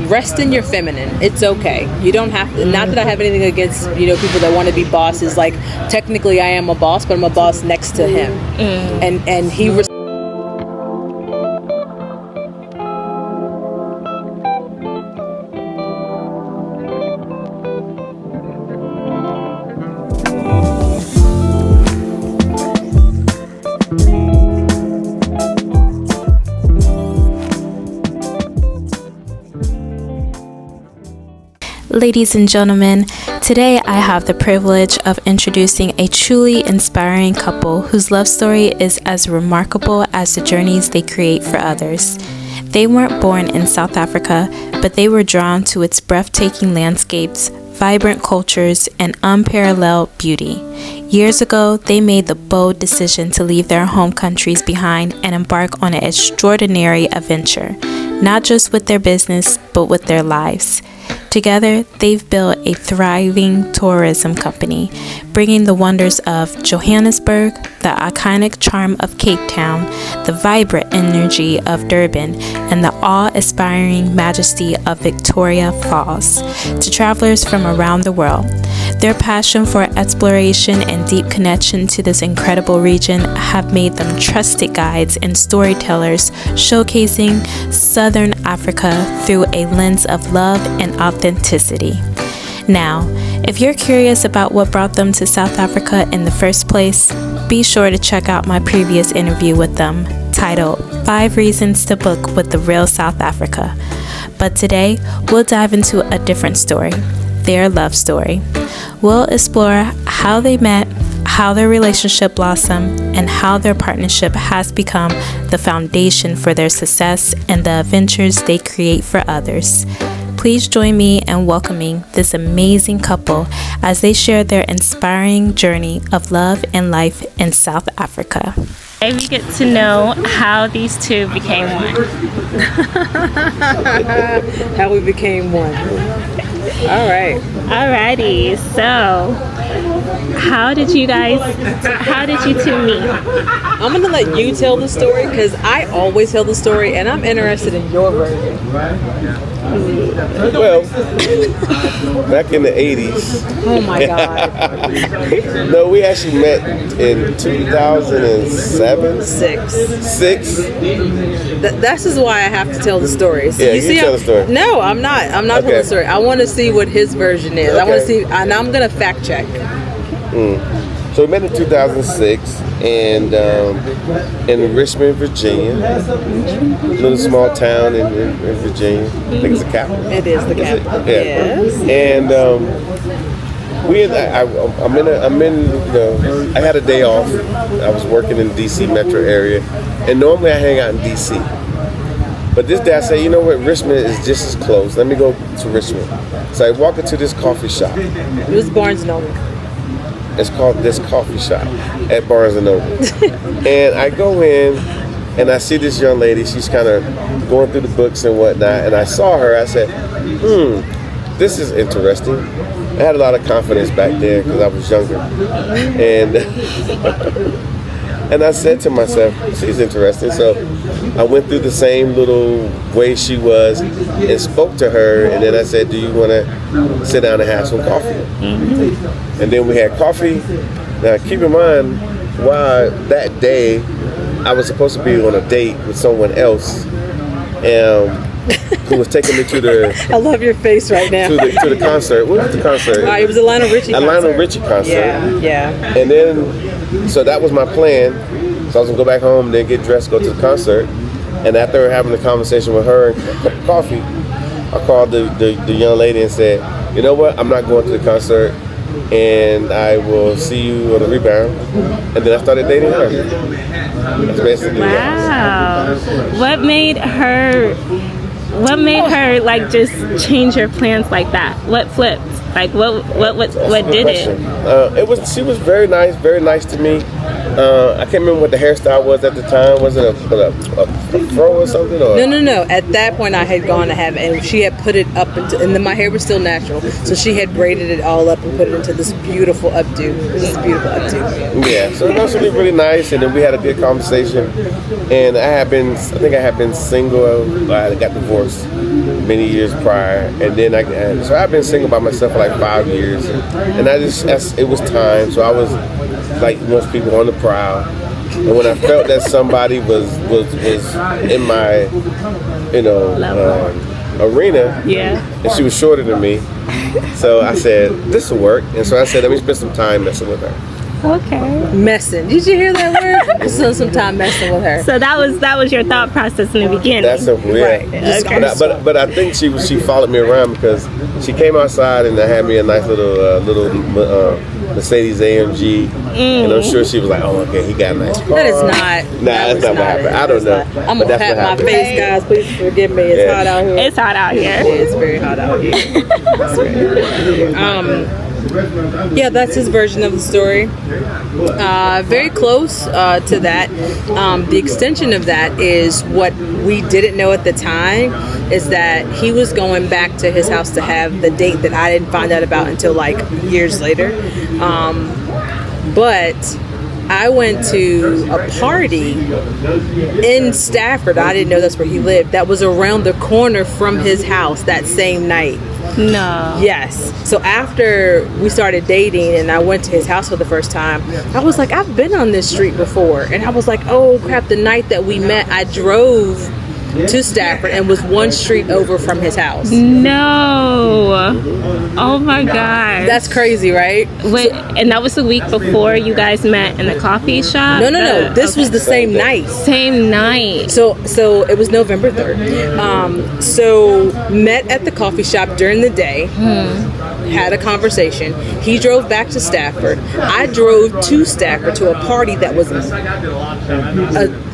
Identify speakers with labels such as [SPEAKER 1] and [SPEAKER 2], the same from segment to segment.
[SPEAKER 1] rest in your feminine. It's okay. You don't have to, not that I have anything against, people that want to be bosses. Like, technically I am a boss, but I'm a boss next to him. And he
[SPEAKER 2] Ladies and gentlemen, today I have the privilege of introducing a truly inspiring couple whose love story is as remarkable as the journeys they create for others. They weren't born in South Africa, but they were drawn to its breathtaking landscapes, vibrant cultures, and unparalleled beauty. Years ago, they made the bold decision to leave their home countries behind and embark on an extraordinary adventure, not just with their business, but with their lives. Together, they've built a thriving tourism company, bringing the wonders of Johannesburg, the iconic charm of Cape Town, the vibrant energy of Durban, and the awe-inspiring majesty of Victoria Falls to travelers from around the world. Their passion for exploration and deep connection to this incredible region have made them trusted guides and storytellers, showcasing Southern Africa through a lens of love and authenticity. Now, if you're curious about what brought them to South Africa in the first place, be sure to check out my previous interview with them, titled 5 Reasons to Book with the Real South Africa. But today, we'll dive into a different story, their love story. We'll explore how they met, how their relationship blossomed, and how their partnership has become the foundation for their success and the adventures they create for others. Please join me in welcoming this amazing couple as they share their inspiring journey of love and life in South Africa. Today we get to know how these two became one.
[SPEAKER 1] how we became one. All right.
[SPEAKER 2] Alrighty. So, how did you two meet?
[SPEAKER 1] I'm going to let you tell the story because I always tell the story and I'm interested in your version.
[SPEAKER 3] Well, back in the 80s.
[SPEAKER 1] Oh my God.
[SPEAKER 3] No, we actually met in 2007. Six.
[SPEAKER 1] That's just why I have to tell the story. So
[SPEAKER 3] yeah, you tell the story.
[SPEAKER 1] No, I'm not telling the story. I want to see what his version is.
[SPEAKER 3] Okay.
[SPEAKER 1] I want to see, and I'm going to fact check.
[SPEAKER 3] So we met in 2006 and in Richmond, Virginia, a little small town in Virginia. I think it's the capital.
[SPEAKER 1] It is the capital.
[SPEAKER 3] Yeah.
[SPEAKER 1] Yes.
[SPEAKER 3] And I had a day off. I was working in the DC metro area, and normally I hang out in DC. But this day I said, you know what, Richmond is just as close. Let me go to Richmond. So I walk into this coffee shop.
[SPEAKER 1] It was Barnes & Noble.
[SPEAKER 3] It's called This Coffee Shop at Barnes & Noble. And I go in and I see this young lady. She's kind of going through the books and whatnot. And I saw her. I said, this is interesting. I had a lot of confidence back there because I was younger. And and I said to myself, she's interesting. So I went through the same little way she was and spoke to her. And then I said, do you want to sit down and have some coffee? And then we had coffee. Now keep in mind, while that day I was supposed to be on a date with someone else who was taking me to the
[SPEAKER 1] I love your face right now.
[SPEAKER 3] to the concert. What was the concert?
[SPEAKER 1] It was a Lionel Richie concert.
[SPEAKER 3] A Lionel Richie concert.
[SPEAKER 1] Yeah.
[SPEAKER 3] And then, so that was my plan. So I was gonna go back home, then get dressed, go to the concert. And after having a conversation with her and a cup of coffee, I called the young lady and said, you know what, I'm not going to the concert and I will see you on the rebound. And then I started dating her. That's basically
[SPEAKER 2] Wow. What made her like just change her plans like that? What flipped? Like what did it?
[SPEAKER 3] She was very nice to me. I can't remember what the hairstyle was at the time. Was it a fro or something? Or?
[SPEAKER 1] No. At that point, I had gone to have, and she had put it up into, and then my hair was still natural, so she had braided it all up and put it into this beautiful updo.
[SPEAKER 3] Yeah, so it was really nice, and then we had a good conversation. And I think I had been single. I got divorced, many years prior, and then so I've been single by myself for like 5 years, and it was time. So I was like most people on the prowl, and when I felt that somebody was in my arena, and she was shorter than me, so I said this will work, and so I said let me spend some time messing with her.
[SPEAKER 2] Okay.
[SPEAKER 1] Messing. Did you hear that word? I spent some time messing with her.
[SPEAKER 2] So that was your thought process in the beginning.
[SPEAKER 3] That's simple, yeah.
[SPEAKER 1] Right.
[SPEAKER 3] Okay. But I think she followed me around because she came outside and had me a nice little Mercedes AMG, and I'm sure she was like, "Oh, okay, he got a nice car."
[SPEAKER 1] That is not.
[SPEAKER 3] That's not what happened. I don't know.
[SPEAKER 1] I'm gonna pat my face, guys. Please forgive me. It's hot out here.
[SPEAKER 2] It's hot out here.
[SPEAKER 1] Yeah, it's very hot out here. Yeah, that's his version of the story. Very close to that. The extension of that is what we didn't know at the time is that he was going back to his house to have the date that I didn't find out about until like years later. But I went to a party in Stafford. I didn't know that's where he lived. That was around the corner from his house that same night.
[SPEAKER 2] No.
[SPEAKER 1] Yes. So after we started dating and I went to his house for the first time, I was like, I've been on this street before. And I was like, oh crap, the night that we met, I drove to Stafford and was one street over from his house.
[SPEAKER 2] No. Oh my God.
[SPEAKER 1] That's crazy, right?
[SPEAKER 2] Wait, and that was the week before you guys met in the coffee shop?
[SPEAKER 1] No. This was the same night.
[SPEAKER 2] Same night.
[SPEAKER 1] So it was November 3rd. So met at the coffee shop during the day. Had a conversation. He drove back to Stafford. I drove to Stafford to a party that was a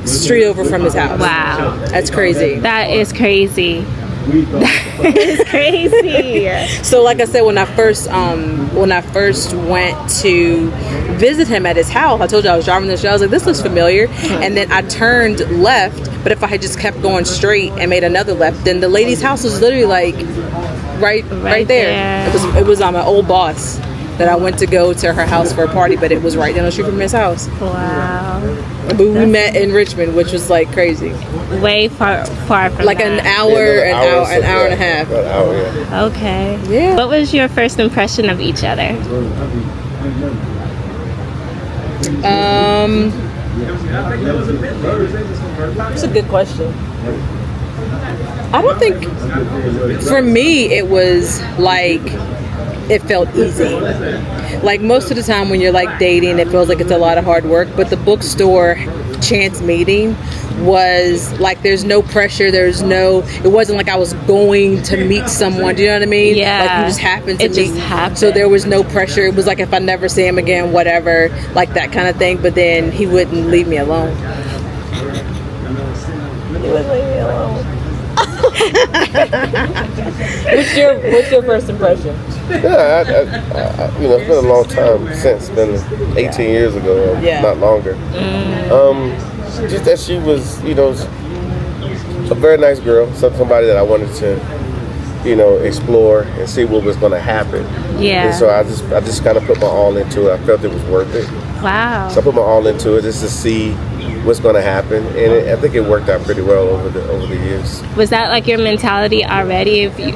[SPEAKER 1] street over from his house.
[SPEAKER 2] Wow.
[SPEAKER 1] That's crazy.
[SPEAKER 2] That is crazy. That is crazy.
[SPEAKER 1] So like I said, when I first went to visit him at his house, I told you I was driving the show. I was like, this looks familiar. And then I turned left, but if I had just kept going straight and made another left, then the lady's house was literally like right there. It was my old boss that I went to go to her house for a party, but it was right down the street from his house.
[SPEAKER 2] Wow.
[SPEAKER 1] But we met in Richmond, which was like crazy.
[SPEAKER 2] Way far from
[SPEAKER 1] like
[SPEAKER 2] that.
[SPEAKER 1] an hour and a half.
[SPEAKER 3] An hour, yeah.
[SPEAKER 2] Okay.
[SPEAKER 1] Yeah.
[SPEAKER 2] What was your first impression of each other?
[SPEAKER 1] That's a good question. I don't think, for me, it was like, it felt easy. Like most of the time when you're like dating, it feels like it's a lot of hard work, but the bookstore chance meeting was like, there's no pressure, it wasn't like I was going to meet someone, do you know what I mean?
[SPEAKER 2] Yeah.
[SPEAKER 1] Like you just happened to meet.
[SPEAKER 2] Just happened.
[SPEAKER 1] So there was no pressure. It was like if I never see him again, whatever, like that kind of thing, but then he wouldn't leave me alone. He wouldn't leave me alone. What's your first impression?
[SPEAKER 3] Yeah, it's been a long time since. It's been 18 years ago, not longer. Just that she was, a very nice girl, somebody that I wanted to, explore and see what was going to happen.
[SPEAKER 2] Yeah.
[SPEAKER 3] And so I just kind of put my all into it. I felt it was worth it.
[SPEAKER 2] Wow.
[SPEAKER 3] So I put my all into it just to see what's going to happen, and I think it worked out pretty well over the years.
[SPEAKER 2] Was that like your mentality already, if you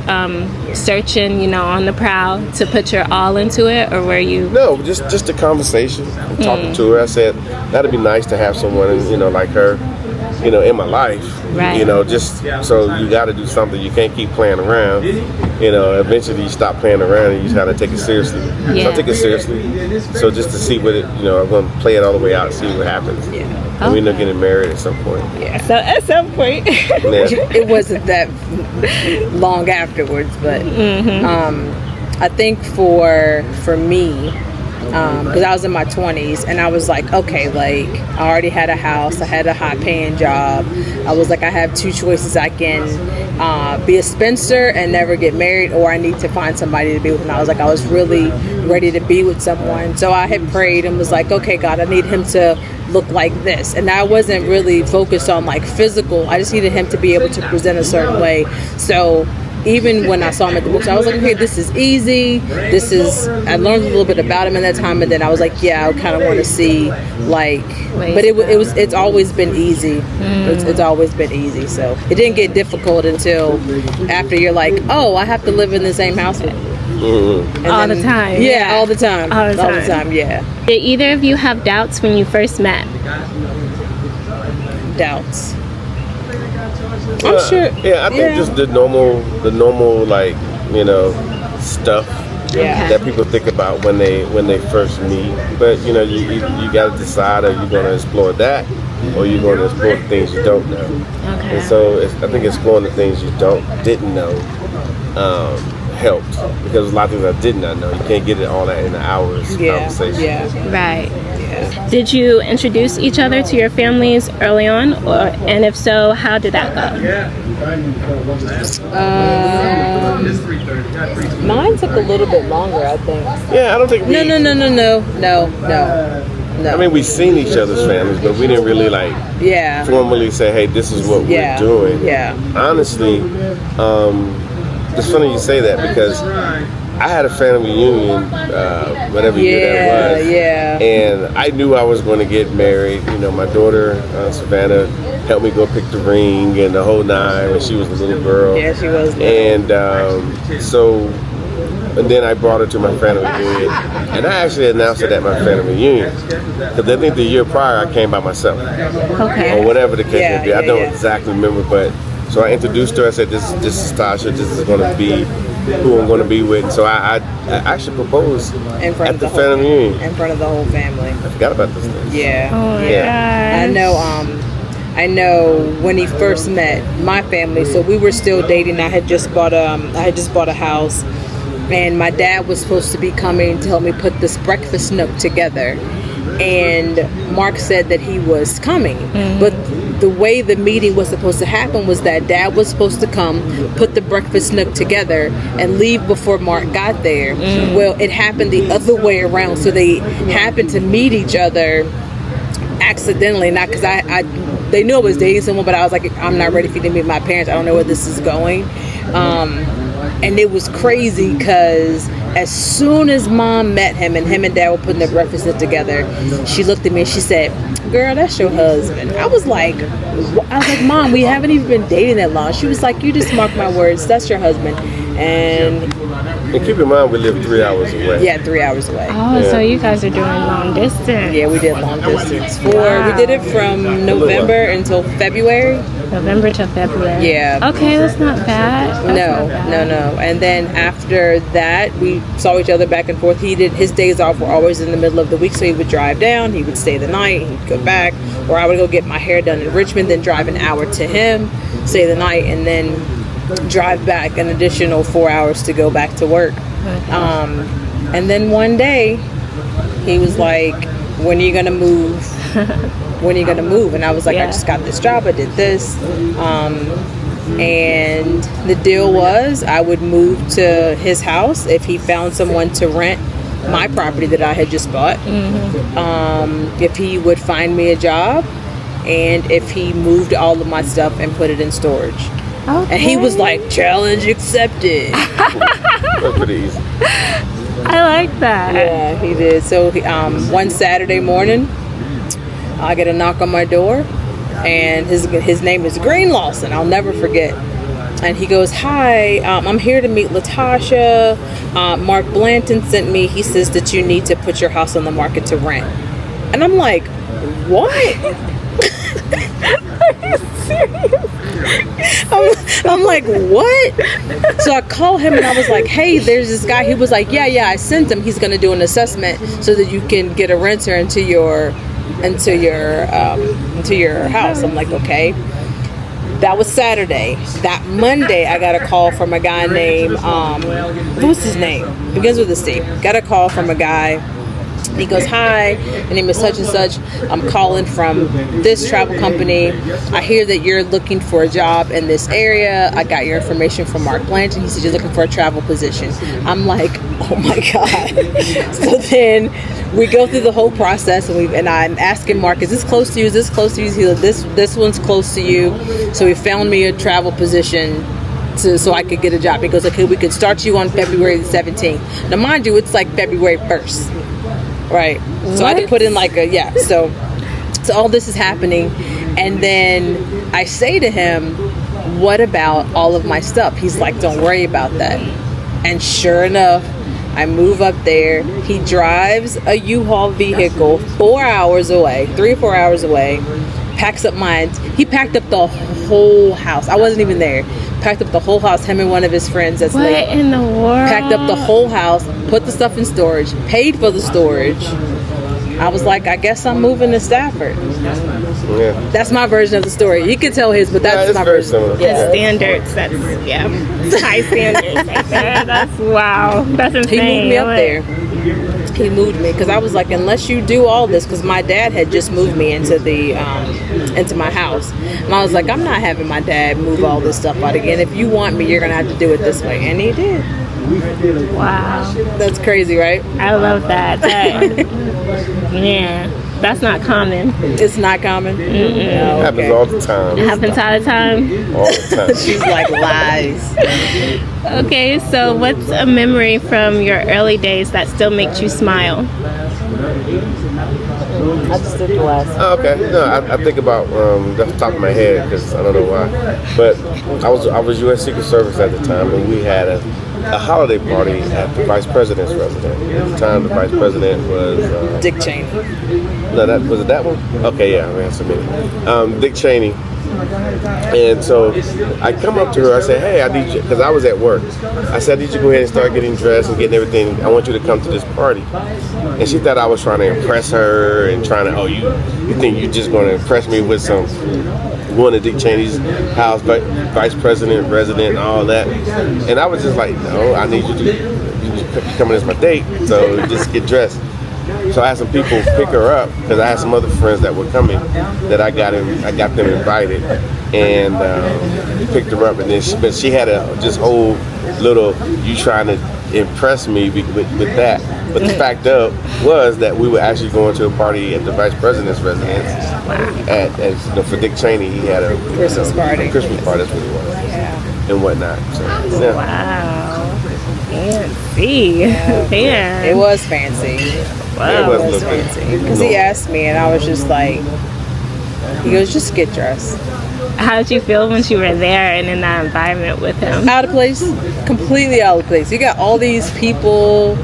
[SPEAKER 2] searching, on the prowl, to put your all into it, or were you?
[SPEAKER 3] No, just a conversation. Talking to her, I said that'd be nice to have someone, like her, in my life.
[SPEAKER 2] Right.
[SPEAKER 3] Just so you got to do something. You can't keep playing around. Eventually you stop playing around and you just got to take it seriously.
[SPEAKER 2] Yeah.
[SPEAKER 3] So I take it seriously. So just to see what it, I'm going to play it all the way out and see what happens.
[SPEAKER 1] Yeah.
[SPEAKER 3] And we end up getting married at some point.
[SPEAKER 1] Yeah.
[SPEAKER 2] So at some point.
[SPEAKER 1] It wasn't that long afterwards, but I think for me, because I was in my 20s and I was like, okay, like I already had a house, I had a high paying job. I was like, I have two choices. I can be a spinster and never get married, or I need to find somebody to be with. And I was like, I was really ready to be with someone. So I had prayed and was like, okay, God, I need him to look like this. And I wasn't really focused on like physical. I just needed him to be able to present a certain way. So even when I saw him at the bookstore, I was like, okay, this is easy. I learned a little bit about him in that time, and then I was like, yeah, I kind of want to see, like, but it's always been easy. It's always been easy. So it didn't get difficult until after you're like, oh, I have to live in the same house with you.
[SPEAKER 2] All the time.
[SPEAKER 1] Yeah, all the time.
[SPEAKER 2] All the time,
[SPEAKER 1] yeah.
[SPEAKER 2] Did either of you have doubts when you first met?
[SPEAKER 1] Doubts. I'm sure.
[SPEAKER 3] Yeah, I think just the normal, like, you know, stuff that people think about when they first meet. But you know, you got to decide: are you going to explore that, or are you going to explore the things you don't know?
[SPEAKER 2] Okay.
[SPEAKER 3] And so I think exploring the things you didn't know helped, because a lot of things I did not know. You can't get it all that in an hour's conversation.
[SPEAKER 1] Yeah.
[SPEAKER 2] Right. Yeah. Did you introduce each other to your families early on, and if so, how did that go?
[SPEAKER 1] Mine took a little bit longer, I think.
[SPEAKER 3] Yeah, I don't think
[SPEAKER 1] No.
[SPEAKER 3] I mean, we've seen each other's families, but we didn't really formally say, hey, this is what we're doing.
[SPEAKER 1] Yeah.
[SPEAKER 3] Honestly, it's funny you say that, because I had a family reunion, whatever year that was.
[SPEAKER 1] Yeah.
[SPEAKER 3] And I knew I was going to get married. You know, my daughter, Savannah, helped me go pick the ring and the whole nine when she was a little girl.
[SPEAKER 1] Yeah, she was.
[SPEAKER 3] And and then I brought her to my family reunion. And I actually announced it at my family reunion, because I think the year prior I came by myself.
[SPEAKER 2] Okay.
[SPEAKER 3] Or whatever the case may be. I don't
[SPEAKER 1] yeah.
[SPEAKER 3] exactly remember, but so I introduced her. I said, this is Tasha. This is going to be who I'm going to be with. And so I actually proposed at the family reunion.
[SPEAKER 1] In front of the whole family.
[SPEAKER 3] I forgot about this thing.
[SPEAKER 1] Yeah.
[SPEAKER 2] Oh my gosh.
[SPEAKER 1] I know when he first met my family, so we were still dating. I had just bought a house, and my dad was supposed to be coming to help me put this breakfast nook together. And Mark said that he was coming, but the way the meeting was supposed to happen was that Dad was supposed to come, put the breakfast nook together, and leave before Mark got there. Well, it happened the other way around, so they happened to meet each other accidentally, not because they knew I was dating someone, but I was like, I'm not ready for you to meet my parents. I don't know where this is going. And it was crazy because as soon as Mom met him and Dad were putting their breakfast together, she looked at me and she said, girl, that's your husband. I was like, Mom, we haven't even been dating that long. She was like, you just mark my words, that's your husband. And
[SPEAKER 3] keep in mind, we live 3 hours away.
[SPEAKER 1] Yeah, 3 hours away.
[SPEAKER 2] Oh, so you guys are doing long distance.
[SPEAKER 1] Yeah, we did long distance. We did it from November until February.
[SPEAKER 2] November to February.
[SPEAKER 1] Yeah.
[SPEAKER 2] Okay, that's not bad.
[SPEAKER 1] No. And then after that, we saw each other back and forth. His days off were always in the middle of the week, so he would drive down, he would stay the night, he'd go back, or I would go get my hair done in Richmond, then drive an hour to him, stay the night, and then drive back an additional 4 hours to go back to work. And then one day, he was like, when are you gonna move? When are you gonna move? And I was like, I just got this job, I did this. And the deal was I would move to his house if he found someone to rent my property that I had just bought. If he would find me a job, and if he moved all of my stuff and put it in storage. Okay. And he was like, challenge accepted.
[SPEAKER 3] That's pretty easy.
[SPEAKER 2] I like that.
[SPEAKER 1] Yeah, he did. So one Saturday morning, I get a knock on my door, and his name is Green Lawson. I'll never forget. And he goes, hi, I'm here to meet Latasha. Mark Blanton sent me. He says that you need to put your house on the market to rent. And I'm like, what? Are you serious? I'm like, what? So I call him and I was like, hey, there's this guy. He was like, yeah, I sent him. He's going to do an assessment so that you can get a renter into your house. I'm like, okay. That was Saturday. That Monday, I got a call from a guy named, what's his name? Begins with a C. Got a call from a guy. He goes, hi, my name is such and such. I'm calling from this travel company. I hear that you're looking for a job in this area. I got your information from Mark Blanton. He said you're looking for a travel position. I'm like, oh my God. So then we go through the whole process, and I'm asking Mark, is this close to you? Is this close to you? He's like, this one's close to you. So he found me a travel position so I could get a job. He goes, okay, we could start you on February the 17th. Now, mind you, it's like February 1st, right? So I had to put in like so all this is happening, and then I say to him, what about all of my stuff? He's like, don't worry about that. And sure enough, I move up there. He drives a U-Haul vehicle 4 hours away, 3 or 4 hours away, packs up mine. He packed up the whole house. I wasn't even there. Packed up the whole house, him and one of his friends that's late.
[SPEAKER 2] What in the world?
[SPEAKER 1] Packed up the whole house, put the stuff in storage, paid for the storage. I was like, I guess I'm moving to Stafford.
[SPEAKER 3] Yeah.
[SPEAKER 1] That's my version of the story. You can tell his, but that's my version.
[SPEAKER 3] Similar.
[SPEAKER 2] Yeah. Standards. That's high standards right there. That's wow. That's insane.
[SPEAKER 1] He moved me up there. He moved me because I was like, unless you do all this, because my dad had just moved me into the into my house, and I was like, I'm not having my dad move all this stuff out again. If you want me, you're gonna have to do it this way, and he did.
[SPEAKER 2] Wow.
[SPEAKER 1] That's crazy, right?
[SPEAKER 2] I love that. Yeah. That's not common.
[SPEAKER 1] It's not common.
[SPEAKER 3] No, it happens all the time.
[SPEAKER 2] It happens all the time.
[SPEAKER 3] All the time.
[SPEAKER 1] She's like, lies.
[SPEAKER 2] Okay, so what's a memory from your early days that still makes you smile?
[SPEAKER 1] I just did the last.
[SPEAKER 3] Oh, okay. No, I think about off the top of my head because I don't know why, but I was U.S. Secret Service at the time, and we had a holiday party at the Vice President's residence. At the time, the Vice President was
[SPEAKER 1] Dick Cheney.
[SPEAKER 3] No, was it that one? Okay, yeah, we had so many. Dick Cheney. And so I come up to her, I say, hey, I need you, because I was at work. I said, I need you to go ahead and start getting dressed and getting everything. I want you to come to this party. And she thought I was trying to impress her and trying to, you think you're just going to impress me with some going to Dick Cheney's house, Vice President, resident, and all that. And I was just like, no, I need you to come in as my date, so just get dressed. So I had some people pick her up because I had some other friends that were coming that I got them invited, and picked her up. And then she had just whole little you trying to impress me with that. But the fact was that we were actually going to a party at the Vice President's residence. For Dick Cheney, he had a
[SPEAKER 1] Christmas party.
[SPEAKER 3] Christmas party, that's what it was, and whatnot. So, yeah.
[SPEAKER 2] Wow. Fancy. Yeah.
[SPEAKER 1] It was fancy.
[SPEAKER 2] Wow.
[SPEAKER 3] It
[SPEAKER 1] was fancy. Because he asked me, and I was just like, he goes, just get dressed.
[SPEAKER 2] How did you feel when you were there and in that environment with him?
[SPEAKER 1] Out of place. Completely out of place. You got all these people,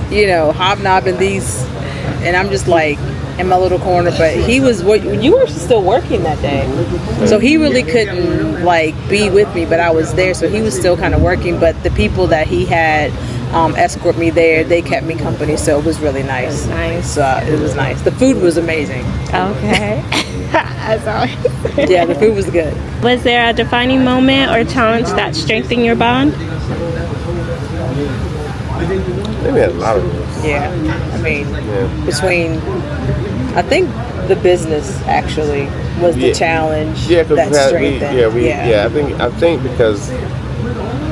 [SPEAKER 1] hobnobbing these, and I'm just like in my little corner. But you were still working that day, so he really couldn't be with me. But I was there, so he was still kind of working. But the people that he had escort me there, they kept me company, so it was really nice.
[SPEAKER 2] Nice.
[SPEAKER 1] So it was nice. The food was amazing.
[SPEAKER 2] Okay. As always.
[SPEAKER 1] Yeah, the food was good.
[SPEAKER 2] Was there a defining moment or challenge that strengthened your bond?
[SPEAKER 3] Maybe had a lot of those.
[SPEAKER 1] Yeah, between, I think the business actually was the challenge that strengthened.
[SPEAKER 3] I think because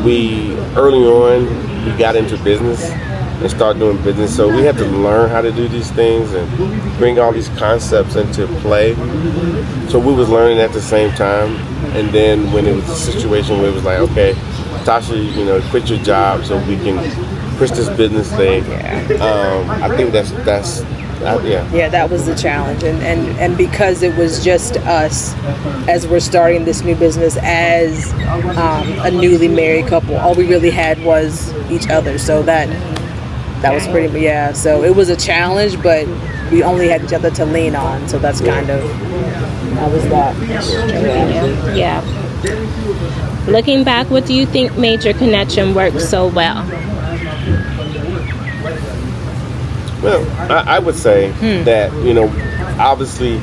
[SPEAKER 3] we early on we got into business and started doing business, so we had to learn how to do these things and bring all these concepts into play. So we was learning at the same time, and then when it was a situation where it was like, okay, Tasha, quit your job so we can push this business thing. I think that's that was the challenge, and because it was just us as we're starting this new business as a newly married couple, all we really had was each other, so that was pretty so it was a challenge, but we only had each other to lean on, so that's kind of that was that.
[SPEAKER 2] Yeah. Looking back, what do you think made your connection work so well?
[SPEAKER 3] Well, I would say that, obviously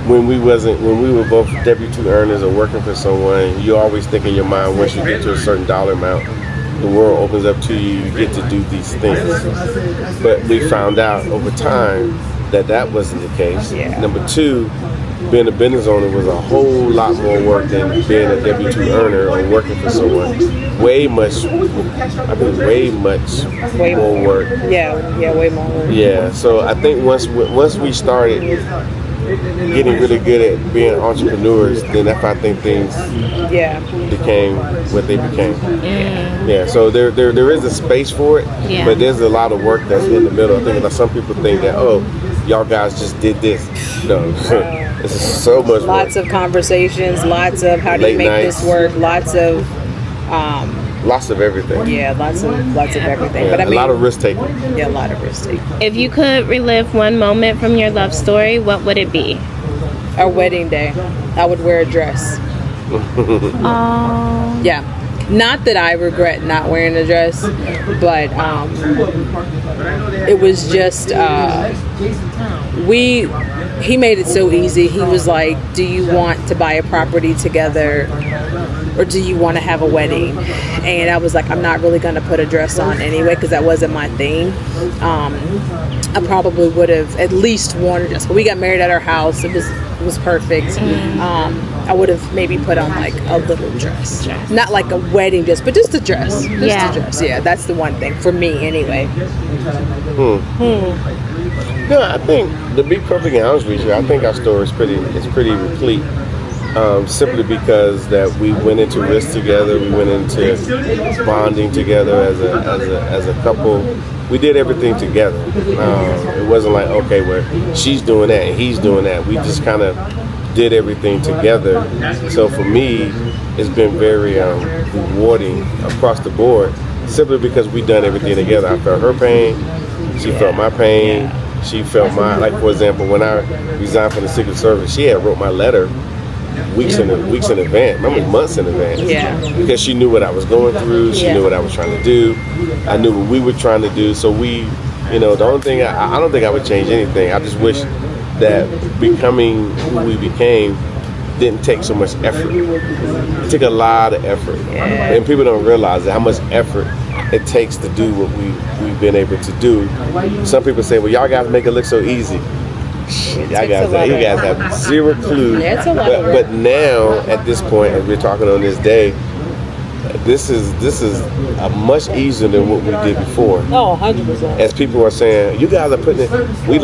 [SPEAKER 3] when we were both W-2 earners or working for someone, you always think in your mind, once you get to a certain dollar amount, the world opens up to you, you get to do these things. But we found out over time that wasn't the case. Yeah. Number two, being a business owner was a whole lot more work than being a W-2 earner or working for someone. Way more work.
[SPEAKER 1] Yeah, way more work.
[SPEAKER 3] Yeah, so I think once we started getting really good at being entrepreneurs, then that's why I think things became what they became. Yeah, so there is a space for it, but there's a lot of work that's in the middle. I think that some people think that, oh, y'all guys just did this. No, this is so much
[SPEAKER 1] lots
[SPEAKER 3] work.
[SPEAKER 1] of conversations, lots of how do you make this work, lots of everything. Yeah, lots of everything.
[SPEAKER 3] Yeah,
[SPEAKER 1] but I mean,
[SPEAKER 3] a lot of risk taking.
[SPEAKER 1] Yeah, a lot of risk taking.
[SPEAKER 2] If you could relive one moment from your love story, what would it be?
[SPEAKER 1] Our wedding day. I would wear a dress. Yeah. Not that I regret not wearing a dress, but it was just he made it so easy. He was like, do you want to buy a property together, or do you want to have a wedding? And I was like, I'm not really going to put a dress on anyway, because that wasn't my thing. I probably would have at least worn a dress, but we got married at our house. It was perfect. I would have maybe put on like a little dress. Not like a wedding dress, but just a dress. A dress. Yeah, that's the one thing for me anyway.
[SPEAKER 3] Yeah, I think, to be perfectly honest with you, I think our story is pretty replete. Simply because that we went into risk together, we went into bonding together as a couple. We did everything together. It wasn't like, okay, well, she's doing that and he's doing that. We just kind of did everything together. So for me, it's been very rewarding across the board, simply because we done everything together. I felt her pain, she felt my pain, she felt my, like, for example, when I resigned from the Secret Service, she had wrote my letter weeks in advance, maybe months in advance. Yeah. Because she knew what I was going through, she knew what I was trying to do, I knew what we were trying to do. So we, the only thing, I don't think I would change anything. I just wish that becoming who we became didn't take so much effort. It took a lot of effort. And people don't realize how much effort it takes to do what we've been able to do. Some people say, well, y'all guys make it look so easy. You guys have zero clue. But now, at this point, as we're talking on this day, this is a much easier than what we did before.
[SPEAKER 1] Oh, 100%.
[SPEAKER 3] As people are saying, you guys are putting it, you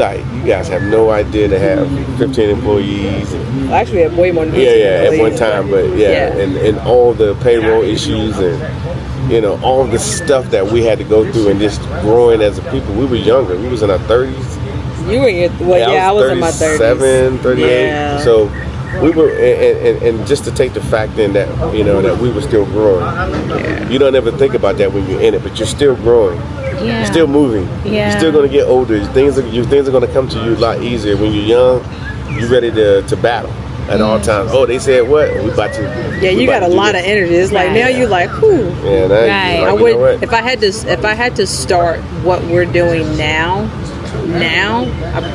[SPEAKER 3] guys have no idea to have 15 employees.
[SPEAKER 1] Actually, we have way more than 15
[SPEAKER 3] at one time, but and all the payroll issues and all the stuff that we had to go through, and just growing as a people. We were younger. We was in our 30s.
[SPEAKER 1] You were in your, I was in my 30s.
[SPEAKER 3] 37, 38. So we were, and just to take the fact in that, that we were still growing. You don't ever think about that when you're in it, but you're still growing. You're still moving. You're still going to get older. Things are going to come to you a lot easier. When you're young, you're ready to battle at all times. Oh, they said what? We about to.
[SPEAKER 1] Yeah, you got a lot of energy. It's like now you're like, whew.
[SPEAKER 3] Yeah, now
[SPEAKER 1] I would, if I had to start what we're doing now,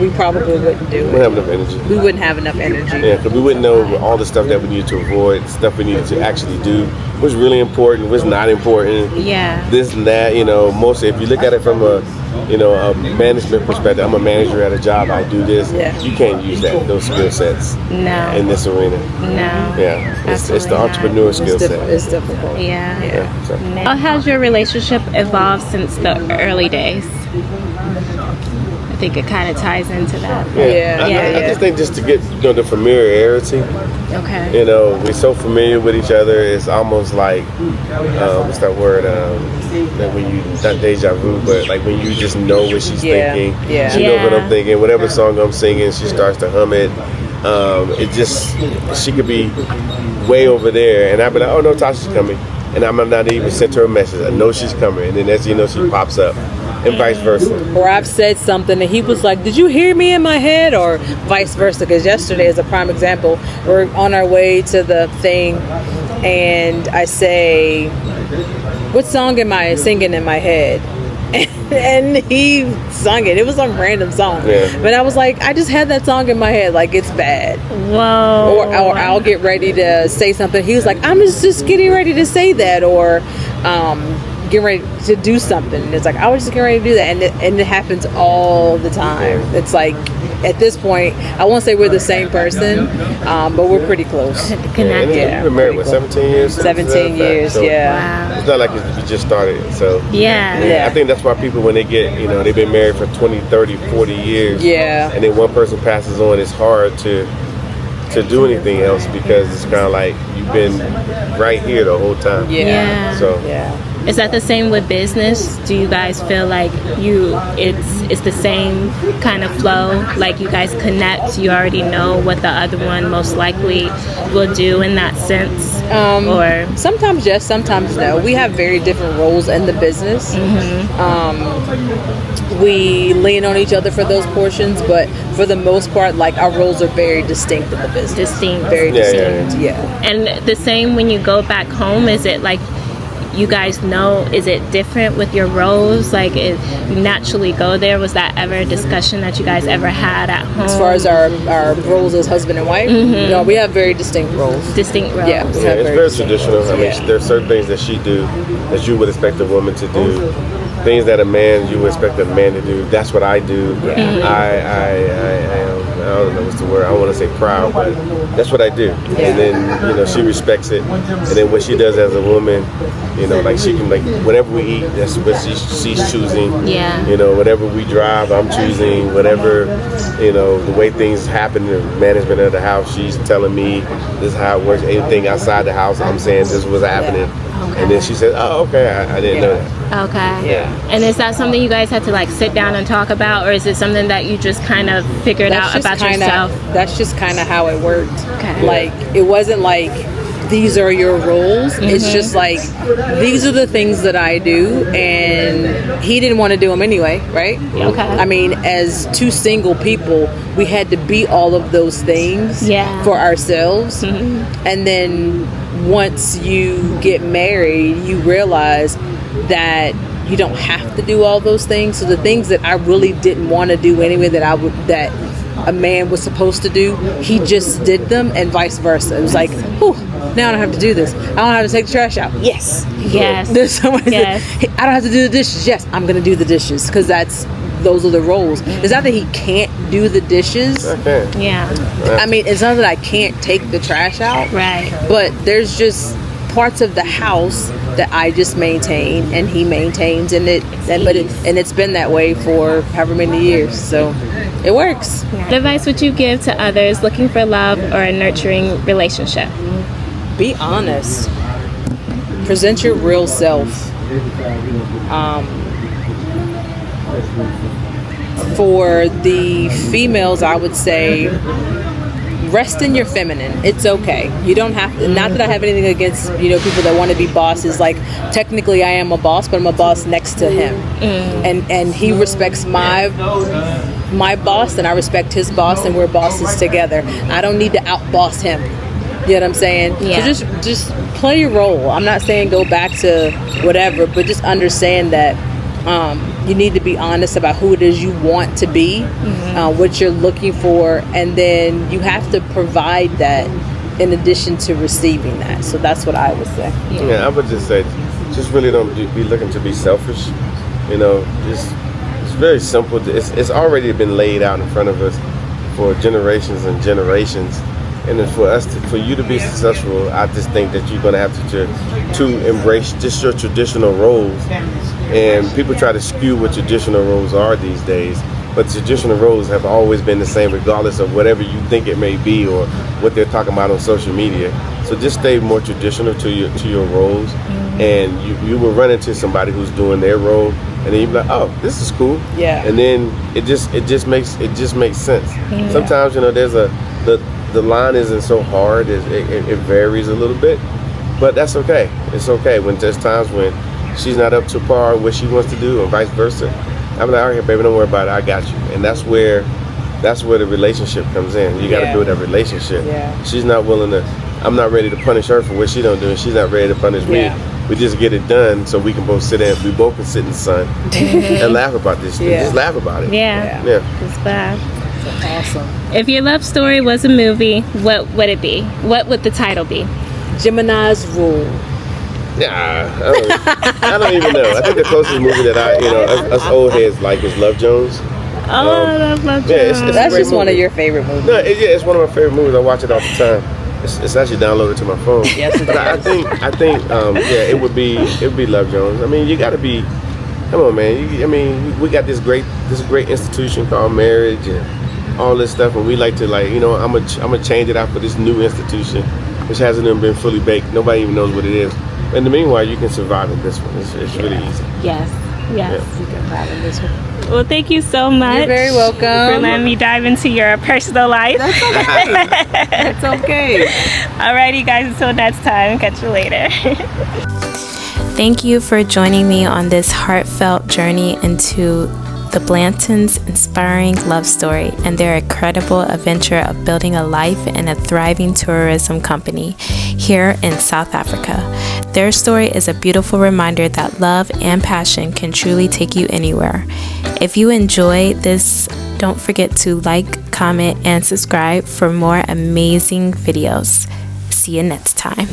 [SPEAKER 1] we probably wouldn't do it.
[SPEAKER 3] We wouldn't have enough energy.
[SPEAKER 1] We wouldn't have enough energy.
[SPEAKER 3] Yeah, because we wouldn't know all the stuff that we needed to avoid, stuff we needed to actually do, what's really important, what's not important.
[SPEAKER 2] Yeah.
[SPEAKER 3] This and that, mostly if you look at it from a management perspective, I'm a manager at a job, I do this. Yeah. You can't use those skill sets in this arena.
[SPEAKER 2] No.
[SPEAKER 3] Yeah. It's the entrepreneur skill set.
[SPEAKER 1] It's difficult.
[SPEAKER 2] Yeah.
[SPEAKER 3] So.
[SPEAKER 2] How has your relationship evolved since the early days? I think it kind of ties into that.
[SPEAKER 3] I just think just to get the familiarity.
[SPEAKER 2] Okay.
[SPEAKER 3] We're so familiar with each other. It's almost like what's that word? That when you not deja vu, but like when you just know what she's thinking. Yeah. She knows what I'm thinking. Whatever song I'm singing, she starts to hum it. It just, she could be way over there, and I'd be like, oh no, Tasha's coming, and I'm not even sent her a message. I know she's coming, and then as you know, she pops up. And vice versa.
[SPEAKER 1] Or I've said something and he was like, did you hear me in my head? Or vice versa, because yesterday is a prime example. We're on our way to the thing and I say, what song am I singing in my head? And he sung it. It was some random song. Yeah. But I was like, I just had that song in my head, like it's bad.
[SPEAKER 2] Whoa.
[SPEAKER 1] Or I'll get ready to say something. He was like, I'm just getting ready to say that. Or getting ready to do something. It's like, I was just getting ready to do that. And it happens all the time. It's like, at this point, I won't say we're the same person, but we're pretty close.
[SPEAKER 2] Connected.
[SPEAKER 3] You've been married, what, 17 years?
[SPEAKER 1] 17 years,
[SPEAKER 3] So
[SPEAKER 1] yeah.
[SPEAKER 2] Wow.
[SPEAKER 3] it's not like you just started. So
[SPEAKER 2] Yeah.
[SPEAKER 3] I think that's why people, when they get, they've been married for 20, 30, 40 years.
[SPEAKER 1] Yeah.
[SPEAKER 3] And then one person passes on, it's hard to do anything else because it's kind of like you've been right here the whole time.
[SPEAKER 2] Yeah.
[SPEAKER 3] So
[SPEAKER 1] Yeah.
[SPEAKER 2] Is that the same with business? Do you guys feel like it's the same kind of flow? Like you guys connect, you already know what the other one most likely will do in that sense? Or
[SPEAKER 1] Sometimes yes, sometimes no. We have very different roles in the business. We lean on each other for those portions, but for the most part, like our roles are very distinct in the business.
[SPEAKER 2] Distinct.
[SPEAKER 1] Very
[SPEAKER 3] Yeah,
[SPEAKER 1] distinct. Yeah.
[SPEAKER 2] And the same when you go back home, is it like you guys know, is it different with your roles? Like you naturally go there? Was that ever a discussion that you guys ever had at home?
[SPEAKER 1] As far as our roles as husband and wife, no, we have very distinct roles.
[SPEAKER 2] Distinct roles?
[SPEAKER 1] Yeah, we
[SPEAKER 3] yeah,
[SPEAKER 1] have
[SPEAKER 3] it's very
[SPEAKER 1] distinct
[SPEAKER 3] traditional.
[SPEAKER 1] roles.
[SPEAKER 3] I mean,
[SPEAKER 1] Yeah.
[SPEAKER 3] there's certain things that she do that you would expect a woman to do. Things that you would expect a man to do. That's what I do. I don't know what's the word. I don't want to say proud, but that's what I do. And then she respects it. And then what she does as a woman, like she can, like whatever we eat, that's what she's choosing.
[SPEAKER 2] Yeah.
[SPEAKER 3] Whatever we drive, I'm choosing. Whatever, the way things happen, the management of the house, she's telling me this is how it works. Anything outside the house, I'm saying this was happening.
[SPEAKER 2] Okay.
[SPEAKER 3] And then she said, "Oh, okay, I didn't know that."
[SPEAKER 2] Okay.
[SPEAKER 1] Yeah.
[SPEAKER 2] And is that something you guys had to like sit down and talk about, or is it something that you just kind of figured out about yourself?
[SPEAKER 1] That's just kind of how it worked.
[SPEAKER 2] Okay.
[SPEAKER 1] Like it wasn't like these are your roles. It's just like these are the things that I do, and he didn't want to do them anyway, right?
[SPEAKER 2] Okay.
[SPEAKER 1] I mean, as two single people, we had to be all of those things for ourselves, and then once you get married, you realize that you don't have to do all those things. So the things that I really didn't want to do anyway, that a man was supposed to do, he just did them, and vice versa. It was like, whew, now I don't have to do this. I don't have to take the trash out. Yes.
[SPEAKER 2] Yes.
[SPEAKER 1] Someone
[SPEAKER 2] Yes.
[SPEAKER 1] said, I don't have to do the dishes. Yes, I'm going to do the dishes because those are the roles. It's not that he can't do the dishes.
[SPEAKER 3] Okay.
[SPEAKER 2] Yeah.
[SPEAKER 1] I mean, it's not that I can't take the trash out.
[SPEAKER 2] Right.
[SPEAKER 1] But there's just parts of the house that I just maintain and he maintains, and it's been that way for however many years. So it works.
[SPEAKER 2] What advice would you give to others looking for love or a nurturing relationship?
[SPEAKER 1] Be honest. Present your real self. For the females, I would say rest in your feminine. It's okay. You don't have to, not that I have anything against, people that want to be bosses. Like, technically I am a boss, but I'm a boss next to him. And he respects my boss, and I respect his boss, and we're bosses together. I don't need to outboss him. You know what I'm saying?
[SPEAKER 2] Yeah.
[SPEAKER 1] So just play your role. I'm not saying go back to whatever, but just understand that you need to be honest about who it is you want to be, what you're looking for, and then you have to provide that in addition to receiving that. So that's what I would say.
[SPEAKER 3] Yeah, I would just say, just really don't be looking to be selfish. It's very simple. It's already been laid out in front of us for generations and generations. And then for you to be successful, I just think that you're going to have to embrace just your traditional roles. And people try to skew what traditional roles are these days. But traditional roles have always been the same, regardless of whatever you think it may be or what they're talking about on social media. So just stay more traditional to your roles, and you will run into somebody who's doing their role, and then you'll be like, oh, this is cool.
[SPEAKER 1] Yeah.
[SPEAKER 3] And then it just makes sense.
[SPEAKER 2] Yeah.
[SPEAKER 3] Sometimes there's the line isn't so hard. It varies a little bit, but that's okay. It's okay when there's times when she's not up to par what she wants to do, and vice versa. I'm like, all right, baby, don't worry about it. I got you. And that's where the relationship comes in. You got to build that relationship.
[SPEAKER 1] Yeah.
[SPEAKER 3] She's not willing to. I'm not ready to punish her for what she don't do, and she's not ready to punish me.
[SPEAKER 1] Yeah.
[SPEAKER 3] We just get it done so we can both sit in. We both can sit in the sun and laugh about this.
[SPEAKER 1] Yeah.
[SPEAKER 3] Just laugh about it.
[SPEAKER 2] Yeah. It's bad.
[SPEAKER 1] Awesome.
[SPEAKER 2] If your love story was a movie, what would it be? What would the title be?
[SPEAKER 1] Gemini's Rule.
[SPEAKER 3] Yeah, I don't even know. I think the closest movie that us old heads like is Love Jones.
[SPEAKER 2] I love Blanton.
[SPEAKER 3] Yeah, it's a
[SPEAKER 1] That's
[SPEAKER 3] great
[SPEAKER 1] just one of
[SPEAKER 3] movie.
[SPEAKER 1] your favorite movies.
[SPEAKER 3] No, it's one of my favorite movies. I watch it all the time. It's actually downloaded to my phone.
[SPEAKER 1] Yes, it
[SPEAKER 3] But I think, yeah, it would be Love Jones. I mean, you got to be. Come on, man. I mean, we got this great institution called marriage and all this stuff, and we like to I'm gonna change it out for this new institution, which hasn't even been fully baked. Nobody even knows what it is. In the meanwhile, you can survive in this one. It's really easy.
[SPEAKER 2] Yes.
[SPEAKER 3] Yeah.
[SPEAKER 1] You can have in this one.
[SPEAKER 2] Well, thank you so much.
[SPEAKER 1] You're very welcome.
[SPEAKER 2] For letting me dive into your personal life.
[SPEAKER 1] That's okay. That's okay.
[SPEAKER 2] Alrighty, guys. Until next time. Catch you later. Thank you for joining me on this heartfelt journey into the Blantons' inspiring love story and their incredible adventure of building a life in a thriving tourism company here in South Africa. Their story is a beautiful reminder that love and passion can truly take you anywhere. If you enjoyed this, don't forget to like, comment, and subscribe for more amazing videos. See you next time.